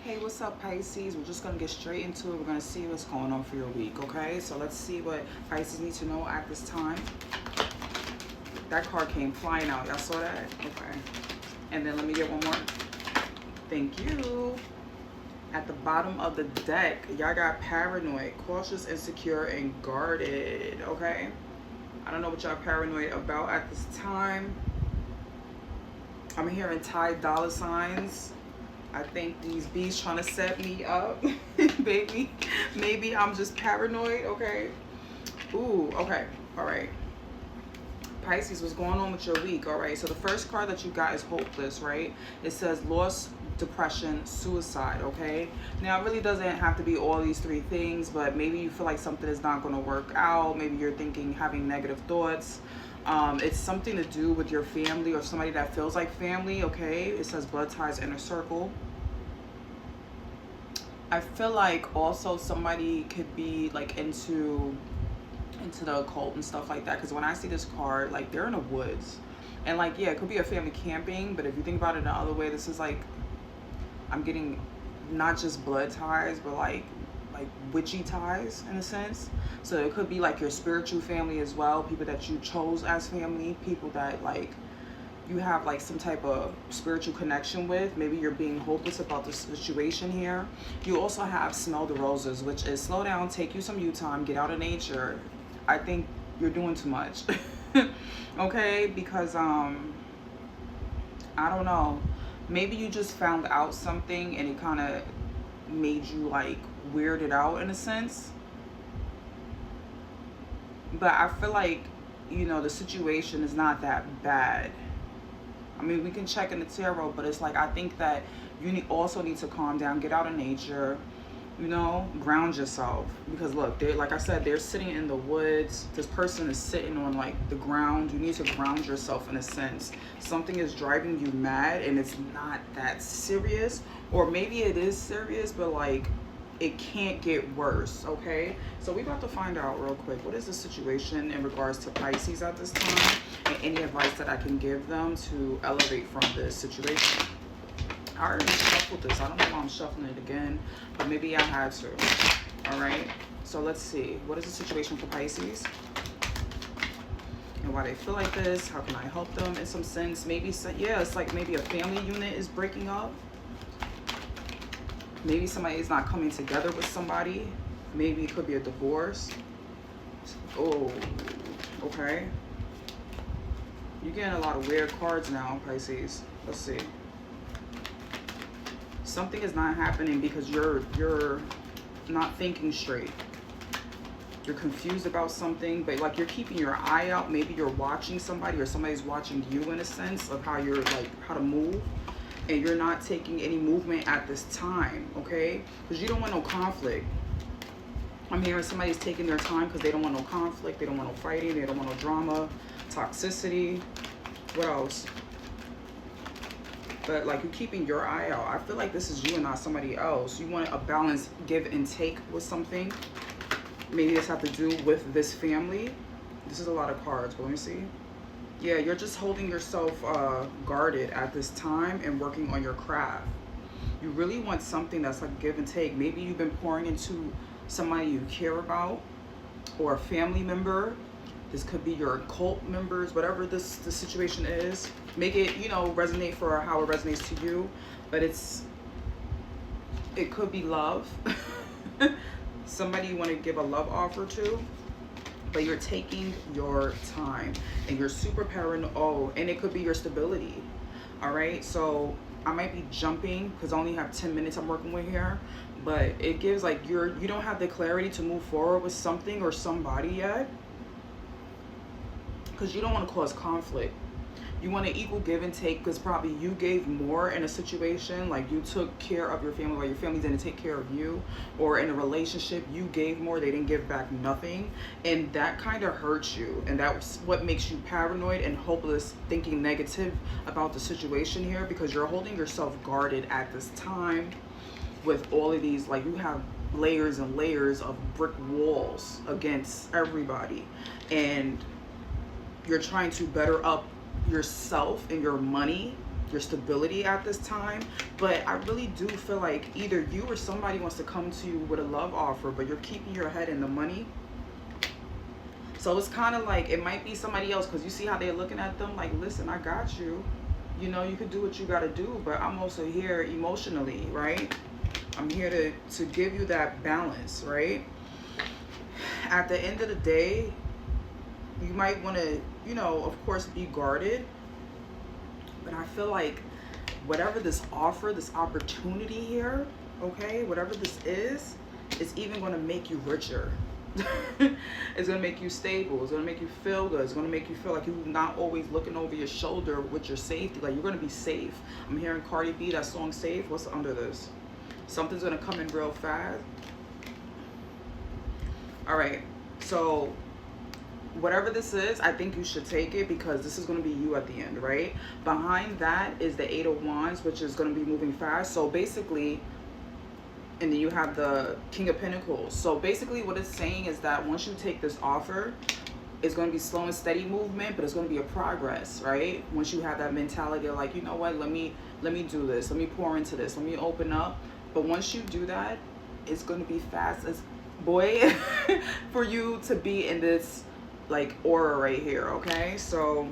Hey, what's up, Pisces? We're just going to get straight into it. We're going to see what's going on for your week, okay? So let's see what Pisces need to know at this time. That card came flying out. Y'all saw that? Okay. And then let me get one more. Thank you. At the bottom of the deck, y'all got paranoid, cautious, insecure, and guarded, okay? I don't know what y'all paranoid about at this time. I'm hearing Thai dollar signs. I think these bees trying to set me up, baby. Maybe I'm just paranoid, okay? Ooh, okay, all right. Pisces, what's going on with your week? All right, so the first card that you got is hopeless, right? It says loss, depression, suicide, okay? Now, it really doesn't have to be all these three things, but maybe you feel like something is not going to work out. Maybe you're thinking, having negative thoughts. It's something to do with your family or somebody that feels like family, okay? It says blood ties, inner circle. I feel like also somebody could be like into the occult and stuff like that, because when I see this card, like, they're in the woods, and like, yeah, it could be a family camping, but if you think about it in another way, this is like, I'm getting not just blood ties, but like witchy ties in a sense. So it could be like your spiritual family as well, people that you chose as family, people that like you have like some type of spiritual connection with. Maybe you're being hopeless about the situation here. You also have smell the roses, which is slow down, take you some you time, get out of nature. I think you're doing too much. Okay, because I don't know, maybe you just found out something and it kind of made you like weirded out in a sense. But I feel like, you know, the situation is not that bad. I mean, we can check in the tarot, but it's like, I think that you also need to calm down, get out of nature, you know, ground yourself. Because look, they're, like I said, they're sitting in the woods. This person is sitting on like the ground. You need to ground yourself in a sense. Something is driving you mad and it's not that serious, or maybe it is serious, but like it can't get worse, okay? So we're about to find out real quick, what is the situation in regards to Pisces at this time, and any advice that I can give them to elevate from this situation. I already shuffled this. I don't know why I'm shuffling it again, but maybe I had to. All right, so let's see, what is the situation for Pisces and why they feel like this? How can I help them in some sense? Maybe yeah, it's like maybe a family unit is breaking up. Maybe somebody is not coming together with somebody. Maybe it could be a divorce. Oh, okay. You're getting a lot of weird cards now, Pisces. Let's see. Something is not happening because you're not thinking straight. You're confused about something, but like you're keeping your eye out. Maybe you're watching somebody or somebody's watching you in a sense of how you're like, how to move. And you're not taking any movement at this time, okay? Because you don't want no conflict. I'm hearing somebody's taking their time because they don't want no conflict, they don't want no fighting, they don't want no drama, toxicity. What else? But like, you're keeping your eye out. I feel like this is you and not somebody else. You want a balance, give and take with something. Maybe this has to do with this family. This is a lot of cards, but let me see. Yeah, you're just holding yourself guarded at this time and working on your craft. You really want something that's like give and take. Maybe you've been pouring into somebody you care about or a family member. This could be your cult members, whatever the situation is. Make it, you know, resonate for how it resonates to you. But it could be love. Somebody you want to give a love offer to. But you're taking your time and you're super paranoid. Oh, and it could be your stability. All right, so I might be jumping because I only have 10 minutes I'm working with here, but it gives like you don't have the clarity to move forward with something or somebody yet, because you don't want to cause conflict. You want to equal give and take, because probably you gave more in a situation, like you took care of your family or your family didn't take care of you, or in a relationship you gave more, they didn't give back nothing, and that kind of hurts you, and that's what makes you paranoid and hopeless, thinking negative about the situation here, because you're holding yourself guarded at this time with all of these, like you have layers and layers of brick walls against everybody, and you're trying to better up yourself and your money your stability at this time. But I really do feel like either you or somebody wants to come to you with a love offer, but you're keeping your head in the money. So it's kind of like it might be somebody else, because you see how they're looking at them like, listen, I got you. You know, you could do what you got to do, but I'm also here emotionally, right? I'm here to give you that balance, right? At the end of the day, you might want to, you know, of course, be guarded. But I feel like whatever this offer, this opportunity here, okay, whatever this is even going to make you richer. It's going to make you stable. It's going to make you feel good. It's going to make you feel like you're not always looking over your shoulder with your safety. Like, you're going to be safe. I'm hearing Cardi B, that song Safe. What's under this? Something's going to come in real fast. All right. So whatever this is, I think you should take it, because this is going to be you at the end, right? Behind that is the Eight of Wands, which is going to be moving fast. So basically, and then you have the King of Pentacles. So basically what it's saying is that once you take this offer, it's going to be slow and steady movement, but it's going to be a progress, right? Once you have that mentality of like, you know what, let me do this, let me pour into this, let me open up. But once you do that, it's going to be fast as boy for you to be in this like aura right here, okay? So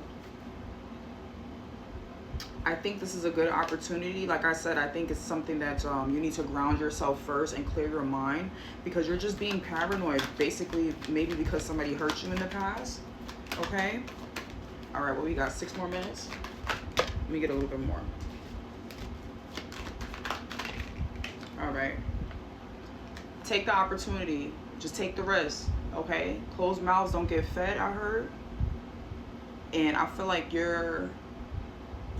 I think this is a good opportunity. Like I said, I think it's something that you need to ground yourself first and clear your mind, because you're just being paranoid, basically, maybe because somebody hurt you in the past, okay? All right, well, we got 6 more minutes. Let me get a little bit more. All right. Take the opportunity. Just take the risk, okay? Closed mouths don't get fed, I heard. And I feel like you're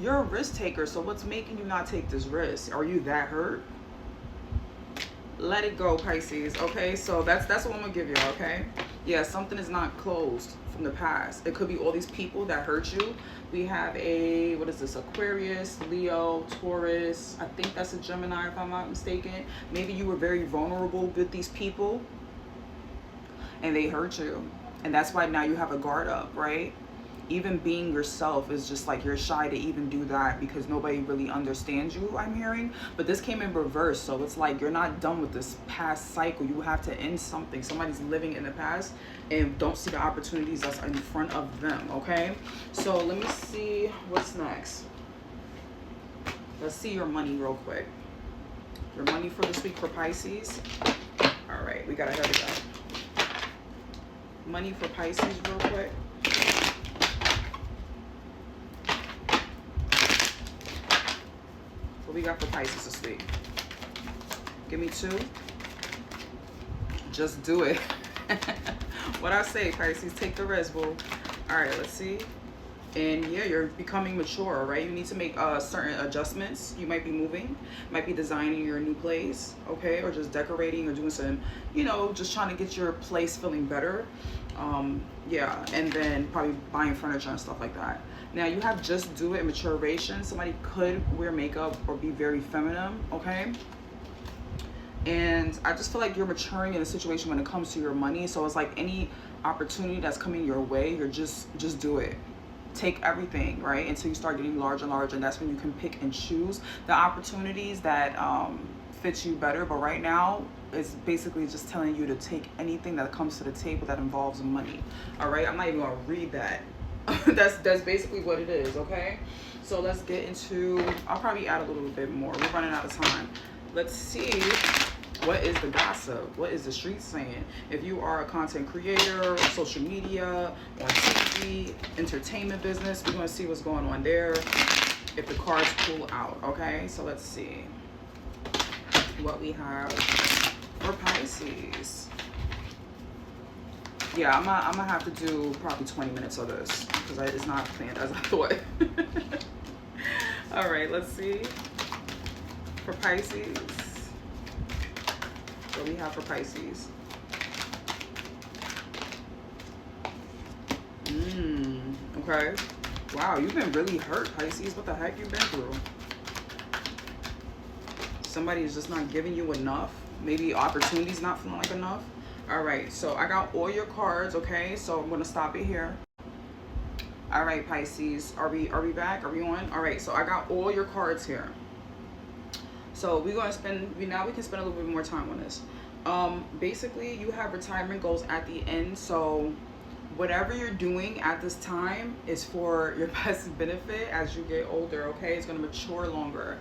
a risk taker, so what's making you not take this risk? Are you that hurt? Let it go, Pisces, okay? So that's what I'm gonna give you, okay? Yeah, something is not closed from the past. It could be all these people that hurt you. We have a, what is this, Aquarius, Leo, Taurus. I think that's a Gemini, if I'm not mistaken. Maybe you were very vulnerable with these people and they hurt you, and that's why now you have a guard up, right? Even being yourself is just like you're shy to even do that because nobody really understands you, I'm hearing. But this came in reverse, so it's like you're not done with this past cycle. You have to end something. Somebody's living in the past and don't see the opportunities that's in front of them, okay? So let me see what's next. Let's see your money real quick. Your money for this week for Pisces. All right, we gotta hurry up. Money for Pisces real quick. What we got for Pisces this week? Give me 2. Just do it. What I say, Pisces, take the risk, boo. All right, let's see. And yeah, you're becoming mature, right? You need to make certain adjustments. You might be moving, might be designing your new place, okay? Or just decorating or doing some, you know, just trying to get your place feeling better. Yeah, and then probably buying furniture and stuff like that. Now you have just do it, maturation. Somebody could wear makeup or be very feminine, okay? And I just feel like you're maturing in a situation when it comes to your money. So it's like any opportunity that's coming your way, you're just do it. Take everything, right? Until you start getting larger and larger, and that's when you can pick and choose the opportunities that fit you better. But right now, it's basically just telling you to take anything that comes to the table that involves money. All right, I'm not even gonna read that. that's basically what it is, okay? So let's get into, I'll probably add a little bit more. We're running out of time. Let's see, what is the gossip? What is the street saying? If you are a content creator, social media, on TV, entertainment business, we're gonna see what's going on there if the cards pull out, okay? So let's see what we have for Pisces. Yeah, I'm gonna have to do probably 20 minutes of this because it's not planned as I thought. All right, let's see for Pisces. What we have for Pisces. Okay. Wow, you've been really hurt, Pisces. What the heck you've been through? Somebody is just not giving you enough. Maybe opportunities not feeling like enough. All right, so I got all your cards, okay? So I'm gonna stop it here. All right, Pisces, are we back? Are we on? All right, so I got all your cards here. So we're gonna spend, now we can spend a little bit more time on this. Basically, you have retirement goals at the end. So whatever you're doing at this time is for your best benefit as you get older, okay? It's gonna mature longer.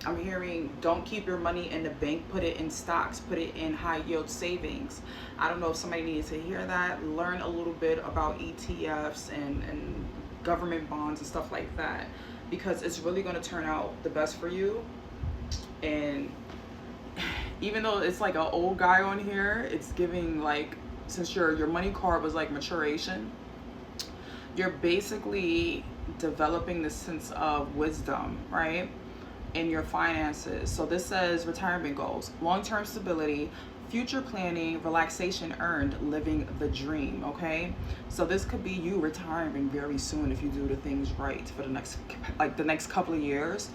I'm hearing don't keep your money in the bank, put it in stocks, put it in high yield savings. I don't know if somebody needs to hear that. Learn a little bit about ETFs and government bonds and stuff like that, because it's really going to turn out the best for you. And even though it's like an old guy on here, it's giving like, since your money card was like maturation, you're basically developing this sense of wisdom, right, in your finances. So this says retirement goals, long-term stability, future planning, relaxation earned, living the dream, okay? So this could be you retiring very soon if you do the things right for the next couple of years,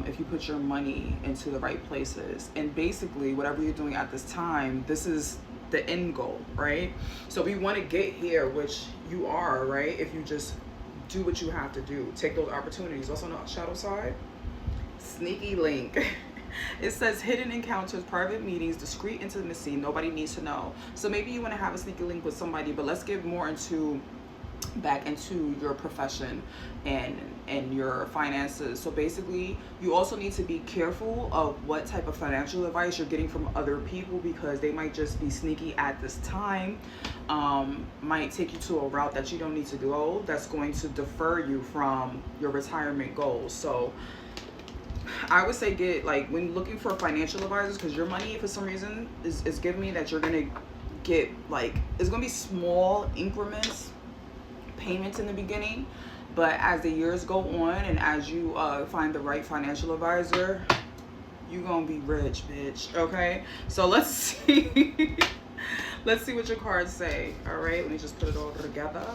if you put your money into the right places. And basically whatever you're doing at this time, this is the end goal, right? So we want to get here, which you are, right? If you just do what you have to do, take those opportunities. Also on the shadow side, sneaky link. It says hidden encounters, private meetings, discreet intimacy, nobody needs to know. So maybe you want to have a sneaky link with somebody, but let's get more back into your profession and your finances. So basically you also need to be careful of what type of financial advice you're getting from other people, because they might just be sneaky at this time, might take you to a route that you don't need to go, that's going to defer you from your retirement goals. So I would say get, like, when looking for financial advisors, because your money for some reason is giving me that you're gonna get, like, it's gonna be small increments, payments in the beginning, but as the years go on and as you find the right financial advisor, you're gonna be rich, bitch. Okay, so let's see. Let's see what your cards say. All right, let me just put it all together.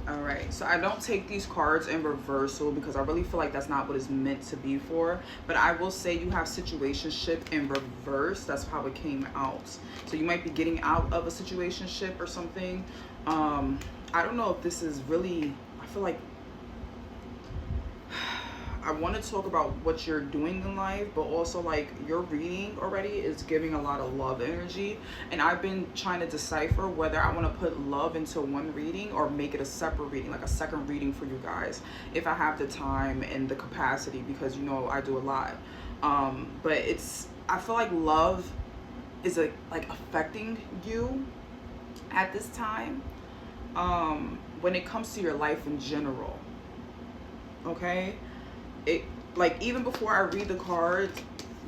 All right, so I don't take these cards in reversal because I really feel like that's not what it's meant to be for. But I will say you have situationship in reverse. That's how it came out. So you might be getting out of a situationship or something. I don't know if this is really, I feel like I want to talk about what you're doing in life, but also like your reading already is giving a lot of love energy, and I've been trying to decipher whether I want to put love into one reading or make it a separate reading, like a second reading for you guys, if I have the time and the capacity, because you know I do a lot. But I feel like love is like affecting you at this time, when it comes to your life in general. Okay, it, like, even before I read the cards,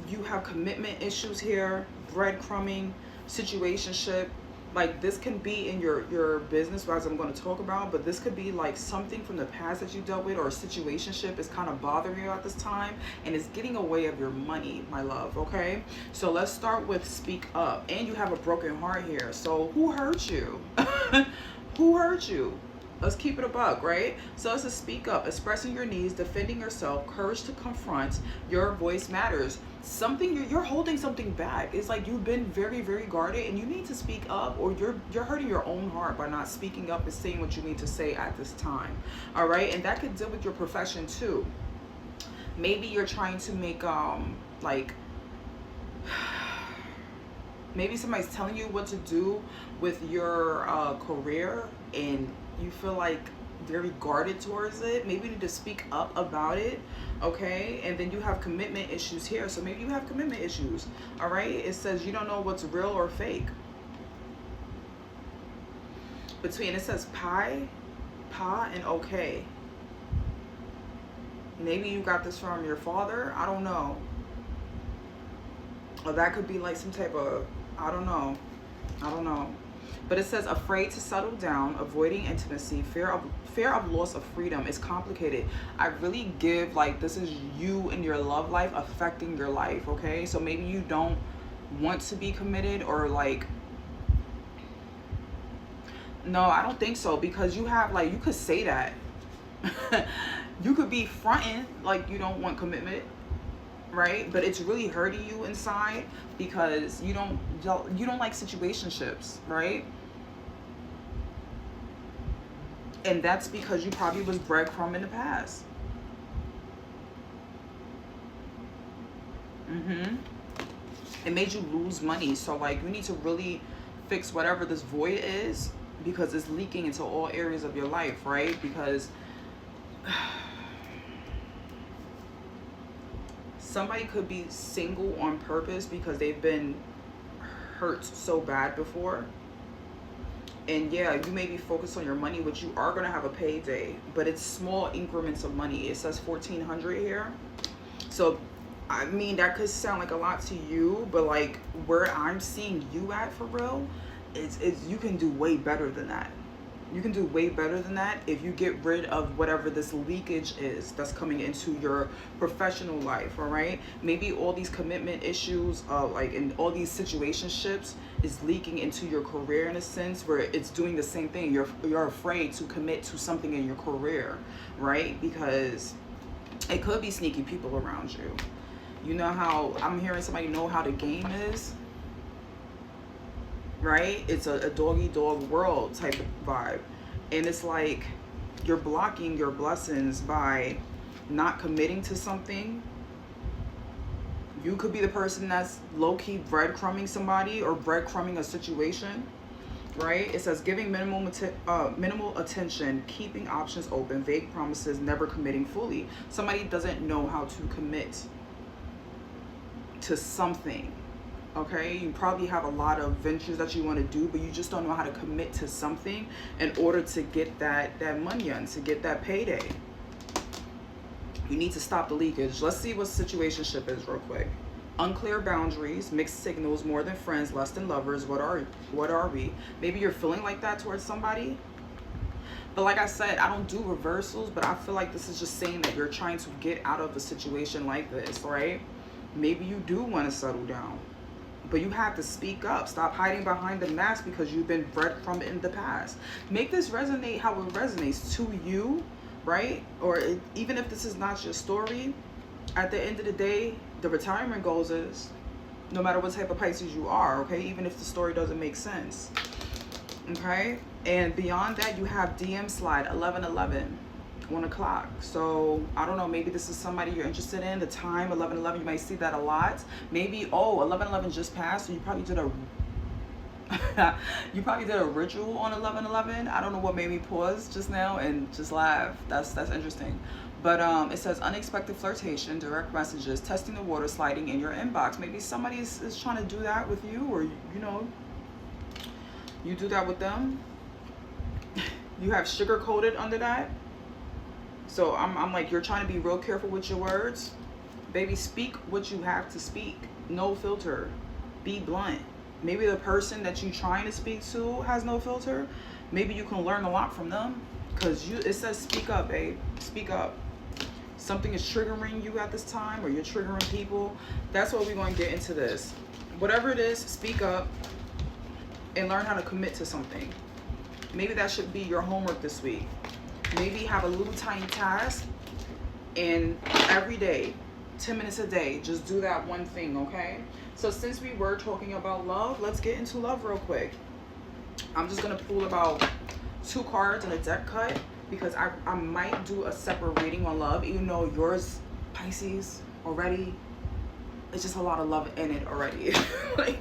you have commitment issues here, breadcrumbing, situationship. Like, this can be in your business, as I'm going to talk about, but this could be like something from the past that you dealt with, or a situationship is kind of bothering you at this time and it's getting away of your money, my love. Okay, so let's start with speak up. And you have a broken heart here. So who hurt you? Who hurt you? Let's keep it a buck, right? So it's a speak up, expressing your needs, defending yourself, courage to confront, your voice matters. Something, you're holding something back. It's like you've been very, very guarded, and you need to speak up, or you're hurting your own heart by not speaking up and saying what you need to say at this time. All right, and that could deal with your profession too. Maybe you're trying to make like, maybe somebody's telling you what to do with your career, and you feel like very guarded towards it. Maybe you need to speak up about it. Okay, and then you have commitment issues here. So maybe you have commitment issues. All right, it says you don't know what's real or fake. Between, it says pa and okay. Maybe you got this from your father, I don't know. Or that could be like some type of, I don't know. But it says afraid to settle down, avoiding intimacy, fear of loss of freedom. It's complicated. I really give, like, this is you and your love life affecting your life. Okay, so maybe you don't want to be committed, or like, no, I don't think so, because you have, like, you could say that. You could be fronting like you don't want commitment, right? But it's really hurting you inside because you don't like situationships, right? And that's because you probably was breadcrumb in the past. It made you lose money. So like, you need to really fix whatever this void is, because it's leaking into all areas of your life, right? Because somebody could be single on purpose because they've been hurt so bad before. And yeah, you may be focused on your money, but you are going to have a payday, but it's small increments of money. It says 1,400 here. So I mean, that could sound like a lot to you, but like where I'm seeing you at for real, is you can do way better than that. You can do way better than that if you get rid of whatever this leakage is that's coming into your professional life, all right? Maybe all these commitment issues, like in all these situationships, is leaking into your career in a sense where it's doing the same thing. You're afraid to commit to something in your career, right? Because it could be sneaky people around you. You know how I'm hearing somebody know how the game is, right? It's a dog-eat-dog world type of vibe. And it's like you're blocking your blessings by not committing to something. You could be the person that's low-key breadcrumbing somebody or breadcrumbing a situation, right? It says giving minimal attention, keeping options open, vague promises, never committing fully. Somebody doesn't know how to commit to something. Okay, you probably have a lot of ventures that you want to do, but you just don't know how to commit to something in order to get that money in, to get that payday. You need to stop the leakage. Let's see what situationship is real quick. Unclear boundaries, mixed signals, more than friends, less than lovers. What are we? Maybe you're feeling like that towards somebody. But like I said, I don't do reversals, but I feel like this is just saying that you're trying to get out of a situation like this, right? Maybe you do want to settle down, but you have to speak up. Stop hiding behind the mask because you've been breadcrumbed in the past. Make this resonate how it resonates to you, right? Or even if this is not your story, at the end of the day, the retirement goals is no matter what type of Pisces you are, okay? Even if the story doesn't make sense, okay? And beyond that, you have DM slide 1111. 1 o'clock. So I don't know, maybe this is somebody you're interested in. The time 11:11, you might see that a lot. Maybe 11:11 just passed, so you probably did a ritual on 11:11. I don't know what made me pause just now and just laugh. That's interesting. But it says unexpected flirtation, direct messages, testing the water, sliding in your inbox. Maybe somebody is trying to do that with you, or you know, you do that with them. You have sugar coated under that. So I'm like, you're trying to be real careful with your words. Baby, speak what you have to speak. No filter. Be blunt. Maybe the person that you're trying to speak to has no filter. Maybe you can learn a lot from them. Because it says speak up, babe. Speak up. Something is triggering you at this time, or you're triggering people. That's what we're going to get into this. Whatever it is, speak up and learn how to commit to something. Maybe that should be your homework this week. Maybe have a little tiny task, and every day, 10 minutes a day, just do that one thing, okay? So since we were talking about love, let's get into love real quick. I'm just going to pull about 2 cards in a deck cut, because I might do a separate reading on love, even though yours, Pisces, already, it's just a lot of love in it already. Like,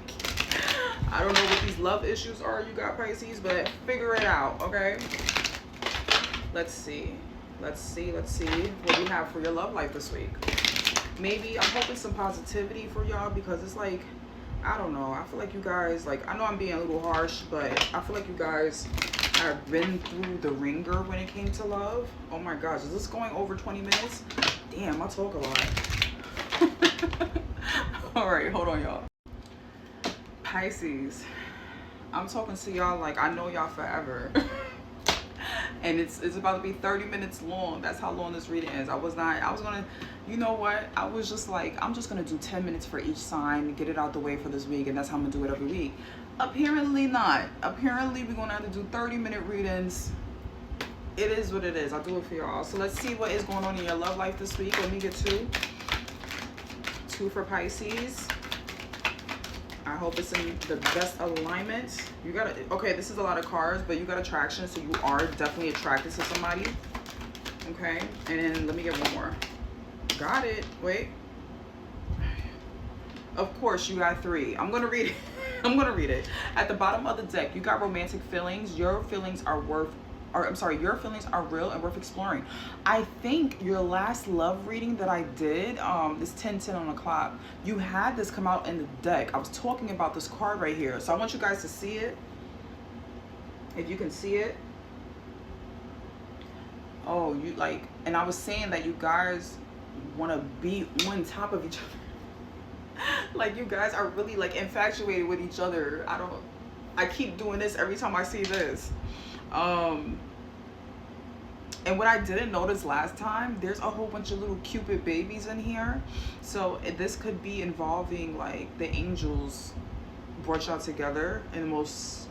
I don't know what these love issues are you got, Pisces, but figure it out, okay? Let's see what we have for your love life this week. Maybe I'm hoping some positivity for y'all, because it's like, I don't know, I feel like you guys, like, I know I'm being a little harsh, but I feel like you guys have been through the ringer when it came to love. Oh my gosh, is this going over 20 minutes? Damn, I talk a lot. All right, hold on, y'all. Pisces, I'm talking to y'all like I know y'all forever. And it's about to be 30 minutes long. That's how long this reading is. I was gonna, you know what? I was just like, I'm just gonna do 10 minutes for each sign, get it out the way for this week, and that's how I'm gonna do it every week. Apparently not. Apparently we're gonna have to do 30-minute readings. It is what it is. I'll do it for y'all. So let's see what is going on in your love life this week. Let me get 2 for Pisces. I hope it's in the best alignment. You gotta, okay, this is a lot of cards, but you got attraction, so you are definitely attracted to somebody. Okay, and then let me get one more. Got it. Wait. Of course, you got 3. I'm gonna read it. I'm gonna read it. At the bottom of the deck, you got romantic feelings. Your feelings are your feelings are real and worth exploring. I think your last love reading that I did, this 10-10 on the clock, you had this come out in the deck. I was talking about this card right here. So I want you guys to see it. If you can see it. Oh, you like, and I was saying that you guys want to be on top of each other. Like, you guys are really like infatuated with each other. I keep doing this every time I see this. And what I didn't notice last time, there's a whole bunch of little Cupid babies in here. So this could be involving like the angels brought y'all together in the most,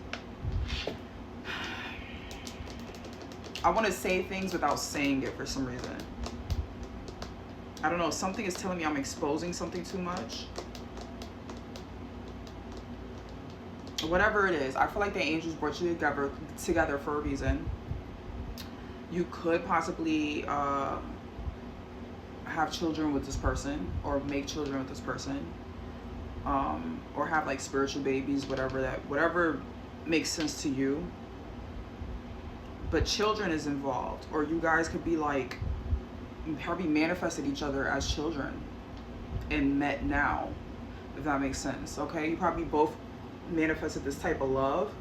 I want to say things without saying it for some reason. I don't know, something is telling me I'm exposing something too much. Whatever it is, I feel like the angels brought you together for a reason. You could possibly have children with this person, or make children with this person, or have like spiritual babies, whatever makes sense to you. But children is involved, or you guys could be like, probably manifested each other as children and met now, if that makes sense. Okay, you probably both manifested this type of love,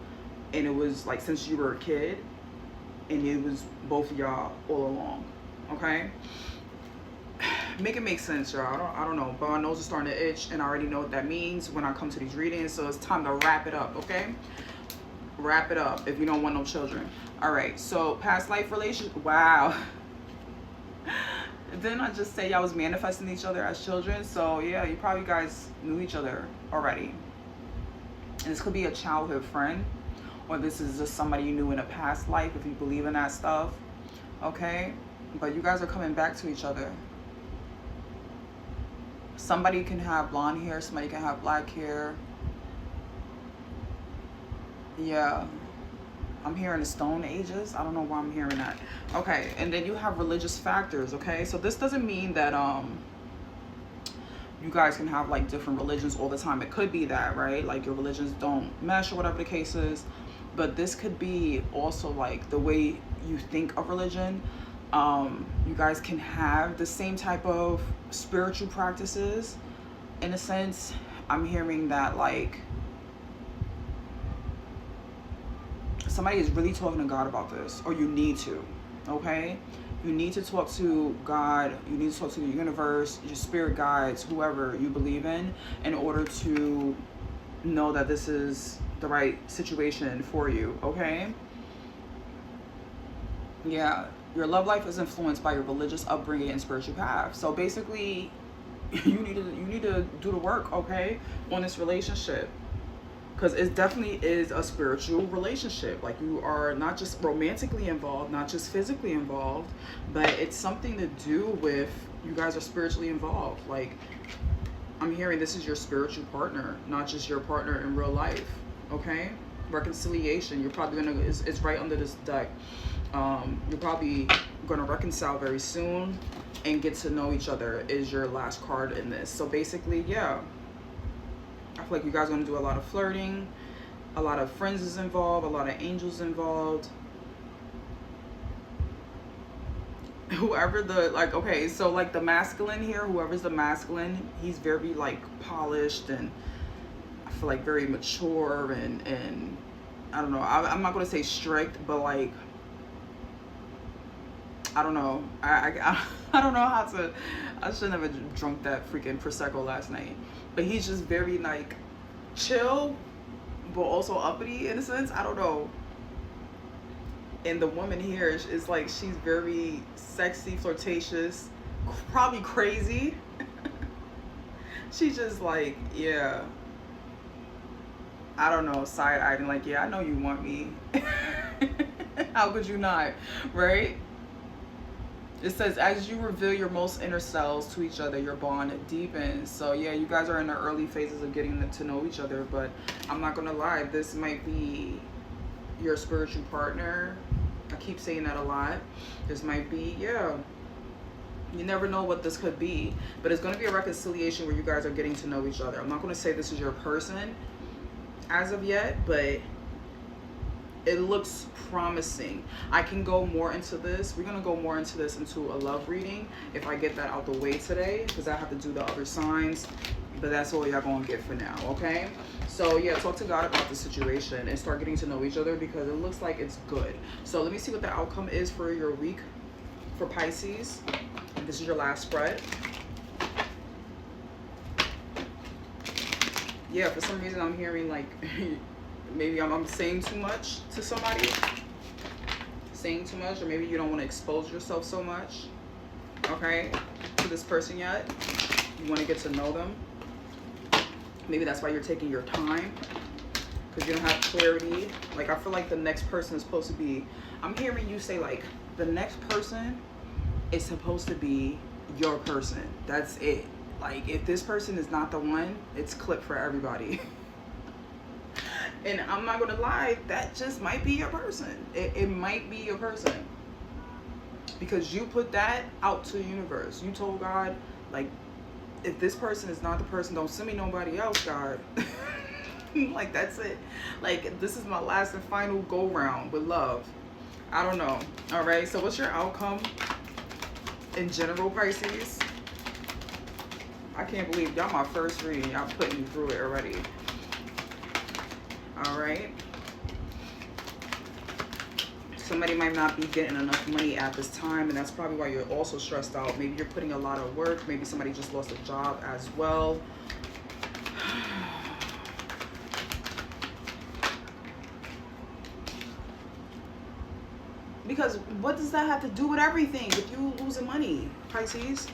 and it was like since you were a kid, and it was both of y'all all along. Okay, make it make sense, y'all. I don't know, but my nose is starting to itch, and I already know what that means when I come to these readings. So it's time to wrap it up. Okay, wrap it up if you don't want no children. All right, so past life relationship. Wow. Didn't I just say y'all was manifesting each other as children? So yeah, you probably guys knew each other already. And this could be a childhood friend, or this is just somebody you knew in a past life, if you believe in that stuff. Okay, but you guys are coming back to each other. Somebody can have blonde hair, somebody can have black hair. Yeah, I'm hearing the Stone Ages. I don't know why I'm hearing that. Okay, and then you have religious factors. Okay, so this doesn't mean that you guys can have like different religions all the time. It could be that, right? Like your religions don't mesh or whatever the case is. But this could be also like the way you think of religion. You guys can have the same type of spiritual practices. In a sense, I'm hearing that like somebody is really talking to God about this, or you need to. Okay, you need to talk to God, you need to talk to the universe, your spirit guides, whoever you believe in order to know that this is the right situation for you. Okay, yeah, your love life is influenced by your religious upbringing and spiritual path. So basically you need to do the work, okay, on this relationship. Because it definitely is a spiritual relationship. Like, you are not just romantically involved, not just physically involved, but it's something to do with, you guys are spiritually involved. Like, I'm hearing this is your spiritual partner, not just your partner in real life. Okay? Reconciliation. You're probably gonna, it's right under this deck. You're probably gonna reconcile very soon and get to know each other is your last card in this. So basically, yeah. I feel like you guys are going to do a lot of flirting, a lot of friends is involved, a lot of angels involved. Whoever the, like, okay, so like the masculine here, whoever's the masculine, he's very like polished and I feel like very mature and I don't know, I'm not going to say strict, but like, I don't know. I don't know how to, I shouldn't have drunk that freaking Prosecco last night. But he's just very like chill, but also uppity in a sense. I don't know. And the woman here is like, she's very sexy, flirtatious, probably crazy. She's just like, yeah. I don't know, side-eyeing like, yeah, I know you want me. How could you not, right? It says, as you reveal your most inner selves to each other, your bond deepens. So yeah, you guys are in the early phases of getting to know each other, but I'm not gonna lie, this might be your spiritual partner. I keep saying that a lot. This might be, yeah. You never know what this could be, but it's going to be a reconciliation where you guys are getting to know each other. I'm not going to say this is your person as of yet, but it looks promising. I can go more into this. We're going to go more into this into a love reading if I get that out the way today, because I have to do the other signs, but that's all y'all going to get for now, okay? So yeah, talk to God about the situation and start getting to know each other, because it looks like it's good. So let me see what the outcome is for your week for Pisces. This is your last spread. Yeah, for some reason I'm hearing like maybe I'm saying too much to somebody. Saying too much, or maybe you don't want to expose yourself so much, okay, to this person yet. You want to get to know them. Maybe that's why you're taking your time, because you don't have clarity. Like, I feel like the next person is supposed to be, I'm hearing you say like, the next person is supposed to be your person. That's it. Like, if this person is not the one, it's clipped for everybody. And I'm not gonna lie, that just might be your person. It might be your person, because you put that out to the universe. You told God, like, if this person is not the person, don't send me nobody else, God. Like, that's it. Like, this is my last and final go round with love. I don't know. All right, so what's your outcome in general, Pisces? I can't believe y'all my first reading. Y'all putting you through it already. All right. Somebody might not be getting enough money at this time, and that's probably why you're also stressed out. Maybe you're putting a lot of work. Maybe somebody just lost a job as well. Because what does that have to do with everything? If you losing money, Pisces,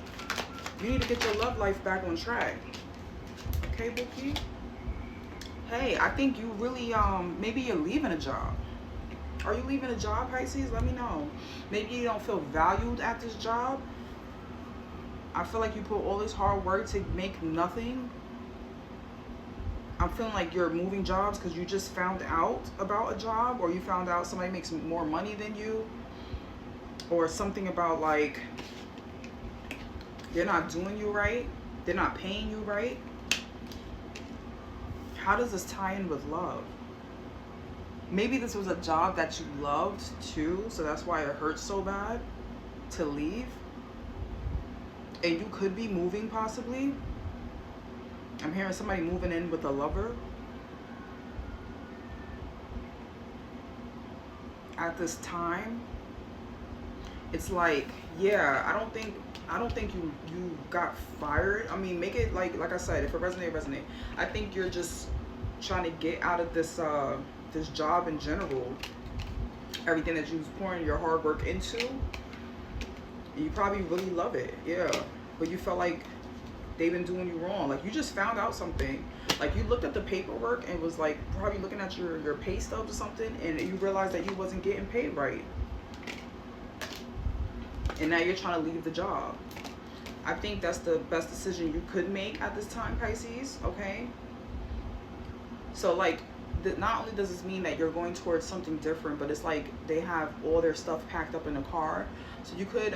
you need to get your love life back on track. Okay, Bookie? Hey, I think you really, maybe you're leaving a job. Are you leaving a job, Pisces? Let me know. Maybe you don't feel valued at this job. I feel like you put all this hard work to make nothing. I'm feeling like you're moving jobs because you just found out about a job, or you found out somebody makes more money than you, or something about like they're not doing you right. They're not paying you right. How does this tie in with love? Maybe this was a job that you loved too, so that's why it hurts so bad to leave. And you could be moving possibly. I'm hearing somebody moving in with a lover at this time. It's like, yeah, I don't think you got fired. I mean, make it like I said, if it resonate. I think you're just trying to get out of this this job in general. Everything that you was pouring your hard work into, you probably really love it, yeah. But you felt like they've been doing you wrong. Like, you just found out something. Like, you looked at the paperwork and was like probably looking at your pay stubs or something, and you realized that you wasn't getting paid right. And now you're trying to leave the job. I think that's the best decision you could make at this time, Pisces, okay? So, like, not only does this mean that you're going towards something different, but it's like they have all their stuff packed up in the car. So you could,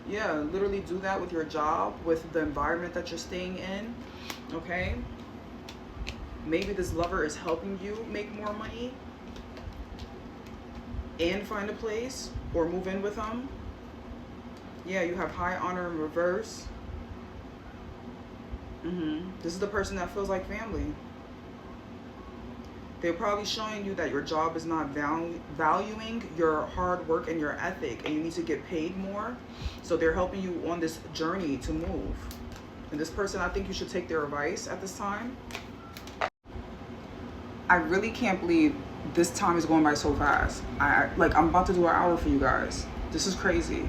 yeah, literally do that with your job, with the environment that you're staying in, okay? Maybe this lover is helping you make more money and find a place, or move in with them. Yeah, you have high honor in reverse. This is the person that feels like family. They're probably showing you that your job is not valuing your hard work and your ethic, and you need to get paid more. So they're helping you on this journey to move. And this person, I think you should take their advice at this time. I really can't believe this time is going by so fast. I'm about to do an hour for you guys. This is crazy.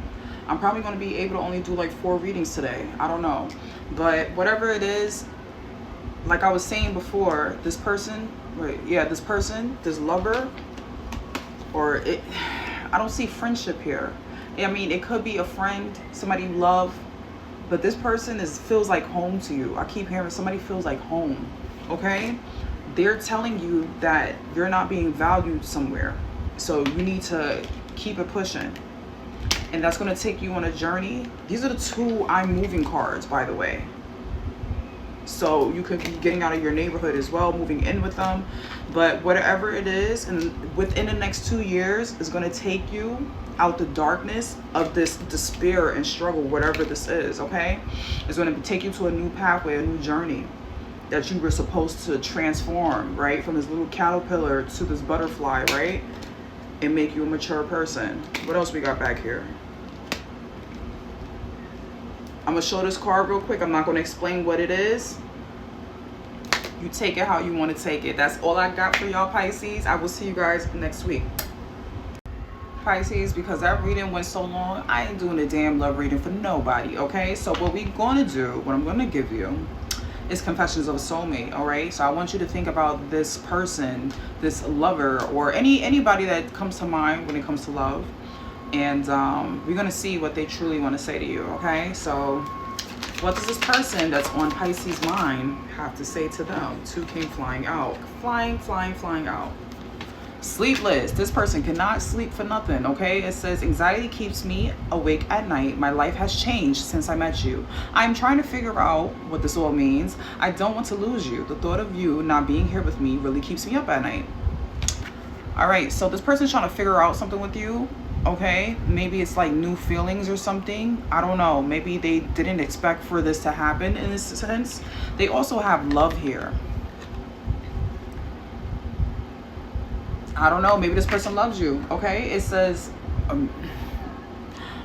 I'm probably going to be able to only do like 4 readings today. I don't know. But whatever it is, like I was saying before, this person, this lover, or I don't see friendship here. I mean, it could be a friend, somebody you love, but this person feels like home to you. I keep hearing somebody feels like home, okay? They're telling you that you're not being valued somewhere. So you need to keep it pushing. And that's going to take you on a journey. These are the two I'm moving cards, by the way. So you could be getting out of your neighborhood as well, moving in with them. But whatever it is, and within the next 2 years, is going to take you out the darkness of this despair and struggle, whatever this is, okay? It's going to take you to a new pathway, a new journey that you were supposed to transform, right? From this little caterpillar to this butterfly, right? And make you a mature person. What else we got back here? I'm going to show this card real quick. I'm not going to explain what it is. You take it how you want to take it. That's all I got for y'all, Pisces. I will see you guys next week. Pisces, because that reading went so long, I ain't doing a damn love reading for nobody, okay? So what we're going to do, what I'm going to give you, is Confessions of a Soulmate, all right? So I want you to think about this person, this lover, or anybody that comes to mind when it comes to love. And we're going to see what they truly want to say to you, okay? So what does this person that's on Pisces' mind have to say to them? Two came flying out. Flying out. Sleepless. This person cannot sleep for nothing, okay? It says, anxiety keeps me awake at night. My life has changed since I met you. I'm trying to figure out what this all means. I don't want to lose you. The thought of you not being here with me really keeps me up at night. All right, so this person's trying to figure out something with you, okay? Maybe it's like new feelings or something. I don't know. Maybe they didn't expect for this to happen in this sense. They also have love here. I don't know. Maybe this person loves you, okay? It says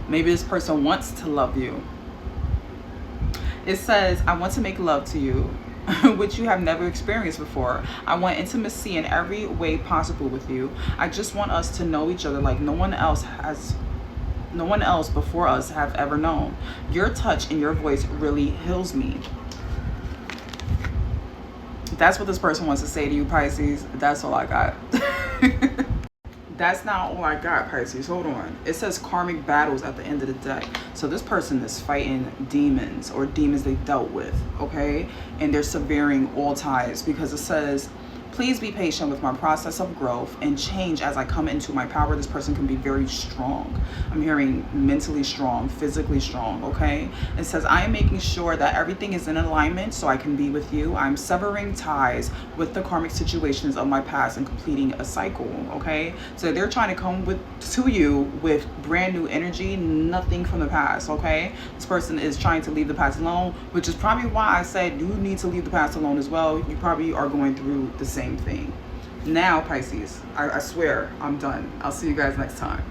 maybe this person wants to love you. It says, I want to make love to you, which you have never experienced before. I want intimacy in every way possible with you. I just want us to know each other like no one else before us have ever known. Your touch and your voice really heals me. That's what this person wants to say to you, Pisces. That's all I got. That's not all I got, Pisces. Hold on. It says karmic battles at the end of the deck. So this person is fighting demons or demons they dealt with, okay? And they're severing all ties because it says, please be patient with my process of growth and change as I come into my power. This person can be very strong. I'm hearing mentally strong, physically strong, okay? It says, I am making sure that everything is in alignment so I can be with you. I'm severing ties with the karmic situations of my past and completing a cycle, okay? So they're trying to come to you with brand new energy, nothing from the past, okay? This person is trying to leave the past alone, which is probably why I said you need to leave the past alone as well. You probably are going through the same thing. Now, Pisces, I swear I'm done. I'll see you guys next time.